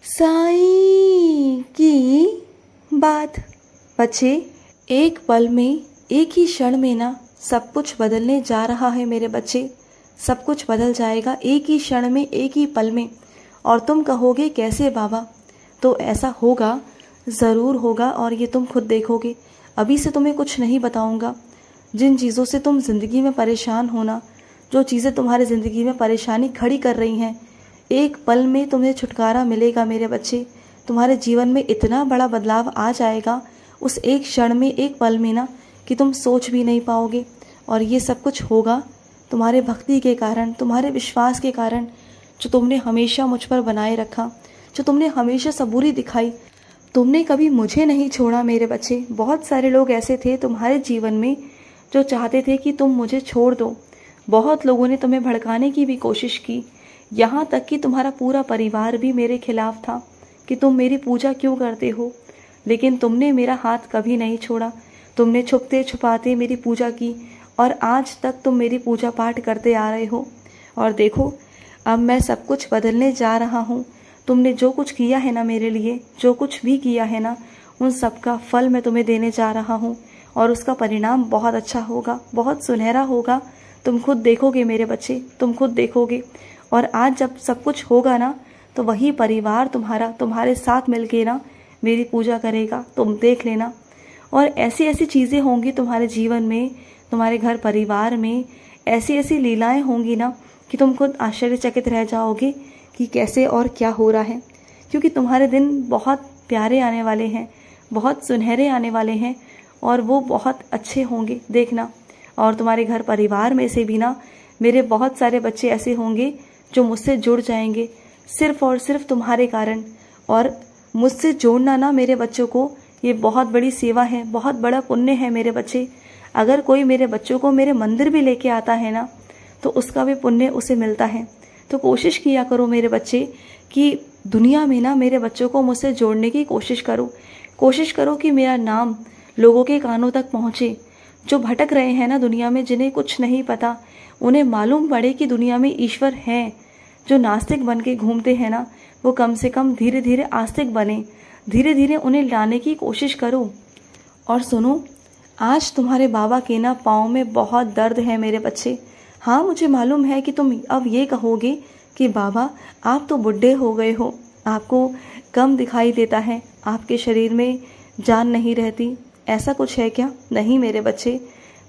साईं की बात। बच्चे, एक पल में, एक ही क्षण में ना सब कुछ बदलने जा रहा है मेरे बच्चे। सब कुछ बदल जाएगा एक ही क्षण में, एक ही पल में। और तुम कहोगे कैसे बाबा? तो ऐसा होगा, ज़रूर होगा, और ये तुम खुद देखोगे। अभी से तुम्हें कुछ नहीं बताऊंगा। जिन चीज़ों से तुम ज़िंदगी में परेशान होना, जो चीज़ें तुम्हारी ज़िंदगी में परेशानी खड़ी कर रही हैं, एक पल में तुम्हें छुटकारा मिलेगा मेरे बच्चे। तुम्हारे जीवन में इतना बड़ा बदलाव आ जाएगा उस एक क्षण में, एक पल में ना, कि तुम सोच भी नहीं पाओगे। और ये सब कुछ होगा तुम्हारे भक्ति के कारण, तुम्हारे विश्वास के कारण, जो तुमने हमेशा मुझ पर बनाए रखा, जो तुमने हमेशा सबूरी दिखाई। तुमने कभी मुझे नहीं छोड़ा मेरे बच्चे। बहुत सारे लोग ऐसे थे तुम्हारे जीवन में जो चाहते थे कि तुम मुझे छोड़ दो। बहुत लोगों ने तुम्हें भड़काने की भी कोशिश की, यहाँ तक कि तुम्हारा पूरा परिवार भी मेरे खिलाफ था कि तुम मेरी पूजा क्यों करते हो। लेकिन तुमने मेरा हाथ कभी नहीं छोड़ा। तुमने छुपते छुपाते मेरी पूजा की, और आज तक तुम मेरी पूजा पाठ करते आ रहे हो। और देखो, अब मैं सब कुछ बदलने जा रहा हूँ। तुमने जो कुछ किया है ना मेरे लिए, जो कुछ भी किया है ना, उन सब का फल मैं तुम्हें देने जा रहा हूँ। और उसका परिणाम बहुत अच्छा होगा, बहुत सुनहरा होगा। तुम खुद देखोगे मेरे बच्चे, तुम खुद देखोगे। और आज जब सब कुछ होगा ना, तो वही परिवार तुम्हारे साथ मिलके ना मेरी पूजा करेगा। तुम देख लेना। और ऐसी ऐसी चीज़ें होंगी तुम्हारे जीवन में, तुम्हारे घर परिवार में, ऐसी ऐसी लीलाएं होंगी ना कि तुम खुद आश्चर्यचकित रह जाओगे कि कैसे और क्या हो रहा है। क्योंकि तुम्हारे दिन बहुत प्यारे आने वाले हैं, बहुत सुनहरे आने वाले हैं, और वो बहुत अच्छे होंगे, देखना। और तुम्हारे घर परिवार में से भी ना मेरे बहुत सारे बच्चे ऐसे होंगे जो मुझसे जुड़ जाएंगे, सिर्फ और सिर्फ तुम्हारे कारण। और मुझसे जोड़ना ना मेरे बच्चों को, ये बहुत बड़ी सेवा है, बहुत बड़ा पुण्य है मेरे बच्चे। अगर कोई मेरे बच्चों को मेरे मंदिर भी लेके आता है ना, तो उसका भी पुण्य उसे मिलता है। तो कोशिश किया करो मेरे बच्चे कि दुनिया में ना मेरे बच्चों को मुझसे जोड़ने की कोशिश करो। कोशिश करो कि मेरा नाम लोगों के कानों तक पहुँचे। जो भटक रहे हैं ना दुनिया में, जिन्हें कुछ नहीं पता, उन्हें मालूम पड़े कि दुनिया में ईश्वर है। जो नास्तिक बन के घूमते हैं ना, वो कम से कम धीरे धीरे आस्तिक बने। धीरे धीरे उन्हें लाने की कोशिश करो। और सुनो, आज तुम्हारे बाबा के ना पाँव में बहुत दर्द है मेरे बच्चे। हाँ, मुझे मालूम है कि तुम अब ये कहोगे कि बाबा आप तो बुढ़े हो गए हो, आपको कम दिखाई देता है, आपके शरीर में जान नहीं रहती। ऐसा कुछ है क्या? नहीं मेरे बच्चे,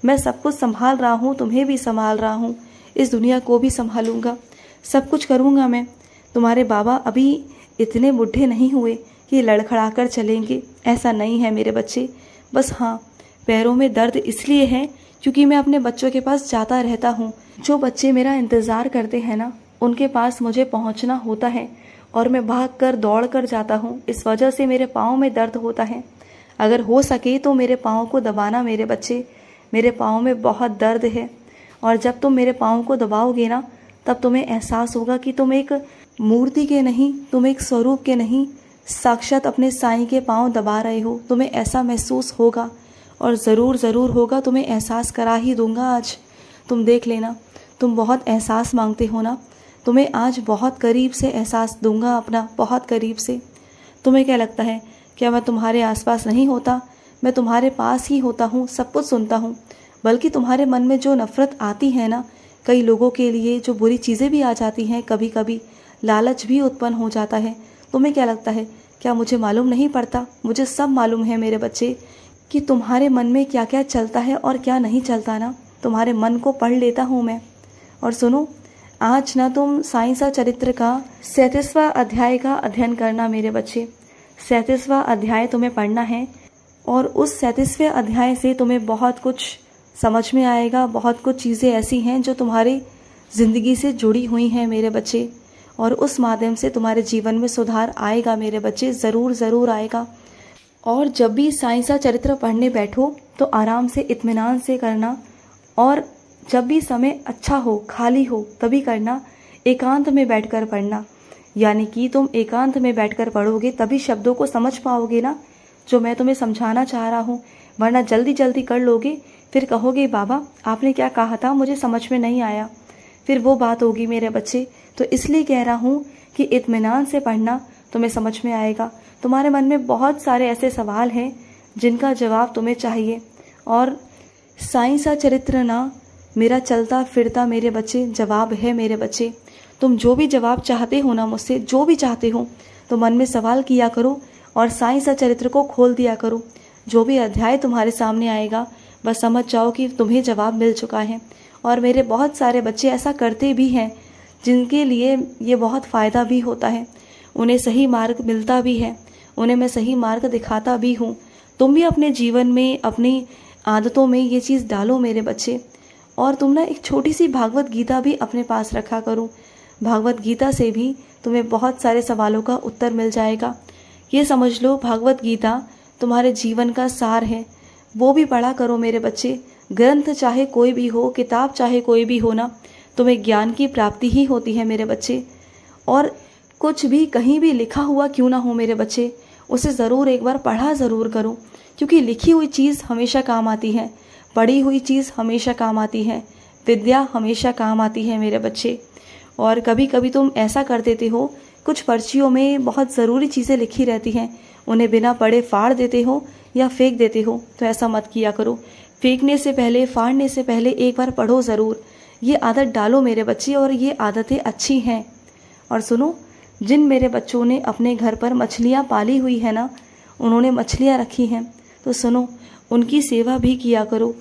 मैं सब कुछ संभाल रहा हूँ, तुम्हें भी संभाल रहा हूँ, इस दुनिया को भी संभालूंगा, सब कुछ करूँगा मैं। तुम्हारे बाबा अभी इतने बुढ़े नहीं हुए कि लड़खड़ा कर चलेंगे, ऐसा नहीं है मेरे बच्चे। बस हाँ, पैरों में दर्द इसलिए है क्योंकि मैं अपने बच्चों के पास जाता रहता हूँ। जो बच्चे मेरा इंतज़ार करते हैं ना, उनके पास मुझे पहुँचना होता है, और मैं भाग कर दौड़ कर जाता हूँ। इस वजह से मेरे पाँव में दर्द होता है। अगर हो सके तो मेरे पाँव को दबाना मेरे बच्चे, मेरे पाँव में बहुत दर्द है। और जब तुम मेरे पाँव को दबाओगे ना, तब तुम्हें एहसास होगा कि तुम एक मूर्ति के नहीं, तुम एक स्वरूप के नहीं, साक्षात अपने साईं के पाँव दबा रहे हो। तुम्हें ऐसा महसूस होगा, और ज़रूर ज़रूर होगा। तुम्हें एहसास करा ही दूंगा आज, तुम देख लेना। तुम बहुत एहसास मांगते हो ना, तुम्हें आज बहुत करीब से एहसास दूंगा अपना, बहुत करीब से। तुम्हें क्या लगता है, क्या मैं तुम्हारे आसपास नहीं होता? मैं तुम्हारे पास ही होता हूँ, सब कुछ सुनता हूँ। बल्कि तुम्हारे मन में जो नफ़रत आती है ना, कई लोगों के लिए जो बुरी चीज़ें भी आ जाती हैं, कभी कभी लालच भी उत्पन्न हो जाता है। तुम्हें क्या लगता है, क्या मुझे मालूम नहीं पड़ता? मुझे सब मालूम है मेरे बच्चे कि तुम्हारे मन में क्या क्या चलता है और क्या नहीं चलता ना। तुम्हारे मन को पढ़ लेता हूँ मैं। और सुनो, आज ना तुम साईं चरित्र का 37वां अध्याय का अध्ययन करना मेरे बच्चे। 37वां अध्याय तुम्हें पढ़ना है, और उस 37वें अध्याय से तुम्हें बहुत कुछ समझ में आएगा। बहुत कुछ चीज़ें ऐसी हैं जो तुम्हारी ज़िंदगी से जुड़ी हुई हैं मेरे बच्चे, और उस माध्यम से तुम्हारे जीवन में सुधार आएगा मेरे बच्चे, ज़रूर ज़रूर आएगा। और जब भी साईं चरित्र पढ़ने बैठो तो आराम से, इत्मीनान से करना, और जब भी समय अच्छा हो, खाली हो, तभी करना। एकांत में बैठकर पढ़ना, यानी कि तुम एकांत में बैठकर पढ़ोगे तभी शब्दों को समझ पाओगे ना, जो मैं तुम्हें समझाना चाह रहा हूँ। वरना जल्दी जल्दी कर लोगे, फिर कहोगे बाबा आपने क्या कहा था, मुझे समझ में नहीं आया, फिर वो बात होगी मेरे बच्चे। तो इसलिए कह रहा हूँ कि इत्मीनान से पढ़ना तुम्हें समझ में आएगा। तुम्हारे मन में बहुत सारे ऐसे सवाल हैं जिनका जवाब तुम्हें चाहिए। और साईं सा चरित्र ना मेरा चलता फिरता मेरे बच्चे जवाब है मेरे बच्चे। तुम जो भी जवाब चाहते हो ना मुझसे, जो भी चाहते हो, तो मन में सवाल किया करो और साईं सा चरित्र को खोल दिया करो। जो भी अध्याय तुम्हारे सामने आएगा बस समझ जाओ कि तुम्हें जवाब मिल चुका है। और मेरे बहुत सारे बच्चे ऐसा करते भी हैं जिनके लिए ये बहुत फ़ायदा भी होता है, उन्हें सही मार्ग मिलता भी है, उन्हें मैं सही मार्ग दिखाता भी हूँ। तुम भी अपने जीवन में, अपनी आदतों में ये चीज़ डालो मेरे बच्चे। और तुम ना एक छोटी सी भागवत गीता भी अपने पास रखा करो। भागवत गीता से भी तुम्हें बहुत सारे सवालों का उत्तर मिल जाएगा। ये समझ लो भागवत गीता तुम्हारे जीवन का सार है, वो भी पढ़ा करो मेरे बच्चे। ग्रंथ चाहे कोई भी हो, किताब चाहे कोई भी हो ना, तुम्हें ज्ञान की प्राप्ति ही होती है मेरे बच्चे। और कुछ भी कहीं भी लिखा हुआ क्यों ना हो मेरे बच्चे, उसे ज़रूर एक बार पढ़ा ज़रूर करो, क्योंकि लिखी हुई चीज़ हमेशा काम आती है, पढ़ी हुई चीज़ हमेशा काम आती है, विद्या हमेशा काम आती है मेरे बच्चे। और कभी कभी तुम ऐसा कर देते हो, कुछ पर्चियों में बहुत ज़रूरी चीज़ें लिखी रहती हैं, उन्हें बिना पढ़े फाड़ देते हो या फेंक देते हो। तो ऐसा मत किया करो। फेंकने से पहले, फाड़ने से पहले एक बार पढ़ो ज़रूर। ये आदत डालो मेरे बच्चे, और ये आदतें अच्छी हैं। और सुनो, जिन मेरे बच्चों ने अपने घर पर मछलियाँ पाली हुई है ना, उन्होंने मछलियाँ रखी हैं, तो सुनो, उनकी सेवा भी किया करो,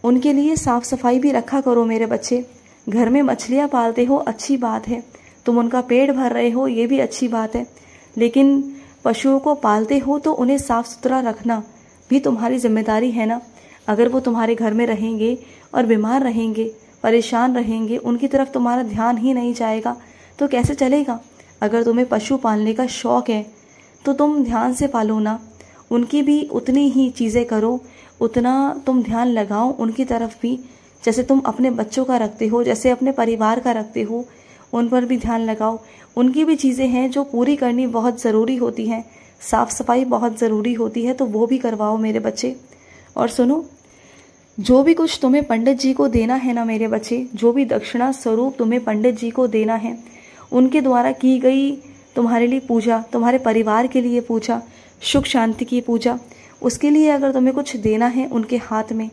उनके लिए साफ़ सफाई भी रखा करो मेरे बच्चे। घर में मछलियाँ पालते हो अच्छी बात है, तुम उनका पेट भर रहे हो ये भी अच्छी बात है, लेकिन पशुओं को पालते हो तो उन्हें साफ़ सुथरा रखना भी तुम्हारी जिम्मेदारी है ना। अगर वो तुम्हारे घर में रहेंगे और बीमार रहेंगे, परेशान रहेंगे, उनकी तरफ तुम्हारा ध्यान ही नहीं जाएगा तो कैसे चलेगा। अगर तुम्हें पशु पालने का शौक़ है तो तुम ध्यान से पालो ना, उनकी भी उतनी ही चीज़ें करो, उतना तुम ध्यान लगाओ उनकी तरफ भी, जैसे तुम अपने बच्चों का रखते हो, जैसे अपने परिवार का रखते हो, उन पर भी ध्यान लगाओ। उनकी भी चीज़ें हैं जो पूरी करनी बहुत ज़रूरी होती हैं, साफ़ सफाई बहुत ज़रूरी होती है, तो वो भी करवाओ मेरे बच्चे। और सुनो, जो भी कुछ तुम्हें पंडित जी को देना है ना मेरे बच्चे, जो भी दक्षिणा स्वरूप तुम्हें पंडित जी को देना है, उनके द्वारा की गई तुम्हारे लिए पूजा, तुम्हारे परिवार के लिए पूजा, सुख शांति की पूजा, उसके लिए अगर तुम्हें कुछ देना है उनके हाथ में,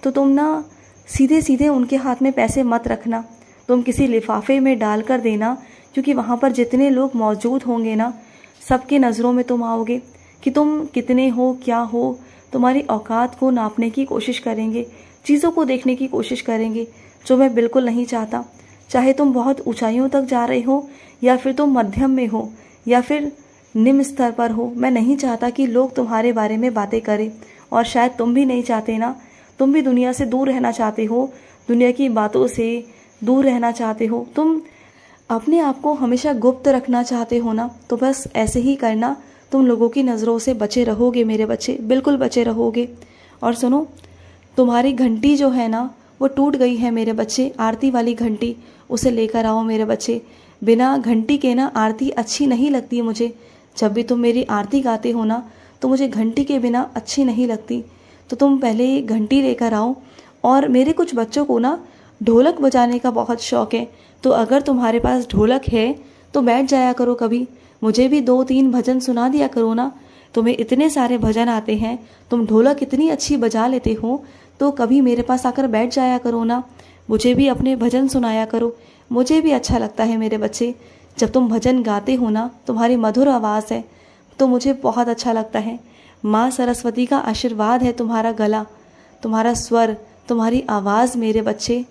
तो तुम ना सीधे सीधे उनके हाथ में पैसे मत रखना, तुम किसी लिफाफे में डाल कर देना, क्योंकि वहाँ पर जितने लोग मौजूद होंगे ना, सबके नज़रों में तुम आओगे कि तुम कितने हो, क्या हो, तुम्हारी औकात को नापने की कोशिश करेंगे, चीज़ों को देखने की कोशिश करेंगे, जो मैं बिल्कुल नहीं चाहता। चाहे तुम बहुत ऊंचाइयों तक जा रहे हो या फिर तुम मध्यम में हो या फिर निम्न स्तर पर हो, मैं नहीं चाहता कि लोग तुम्हारे बारे में बातें करें। और शायद तुम भी नहीं चाहते ना, तुम भी दुनिया से दूर रहना चाहते हो, दुनिया की बातों से दूर रहना चाहते हो, तुम अपने आप को हमेशा गुप्त रखना चाहते हो ना, तो बस ऐसे ही करना, तुम लोगों की नज़रों से बचे रहोगे मेरे बच्चे, बिल्कुल बचे रहोगे। और सुनो, तुम्हारी घंटी जो है ना वो टूट गई है मेरे बच्चे, आरती वाली घंटी, उसे लेकर आओ मेरे बच्चे। बिना घंटी के ना आरती अच्छी नहीं लगती मुझे, जब भी तुम मेरी आरती गाते हो ना तो मुझे घंटी के बिना अच्छी नहीं लगती। तो तुम पहले घंटी लेकर आओ। और मेरे कुछ बच्चों को ना ढोलक बजाने का बहुत शौक़ है, तो अगर तुम्हारे पास ढोलक है तो बैठ जाया करो कभी, मुझे भी 2-3 भजन सुना दिया करो ना। तुम्हें इतने सारे भजन आते हैं, तुम ढोलक इतनी अच्छी बजा लेते हो, तो कभी मेरे पास आकर बैठ जाया करो ना, मुझे भी अपने भजन सुनाया करो, मुझे भी अच्छा लगता है मेरे बच्चे। जब तुम भजन गाते हो ना, तुम्हारी मधुर आवाज़ है तो मुझे बहुत अच्छा लगता है। माँ सरस्वती का आशीर्वाद है तुम्हारा गला, तुम्हारा स्वर, तुम्हारी आवाज़ मेरे बच्चे।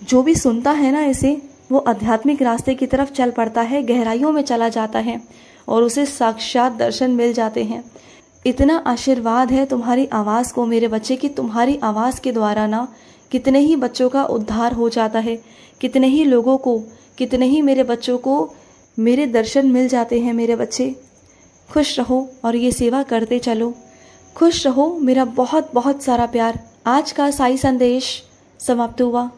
जो भी सुनता है ना इसे, वो आध्यात्मिक रास्ते की तरफ चल पड़ता है, गहराइयों में चला जाता है और उसे साक्षात दर्शन मिल जाते हैं। इतना आशीर्वाद है तुम्हारी आवाज़ को मेरे बच्चे कि तुम्हारी आवाज़ के द्वारा ना कितने ही बच्चों का उद्धार हो जाता है, कितने ही लोगों को, कितने ही मेरे बच्चों को मेरे दर्शन मिल जाते हैं मेरे बच्चे। खुश रहो और ये सेवा करते चलो, खुश रहो। मेरा बहुत बहुत सारा प्यार। आज का साई संदेश समाप्त हुआ।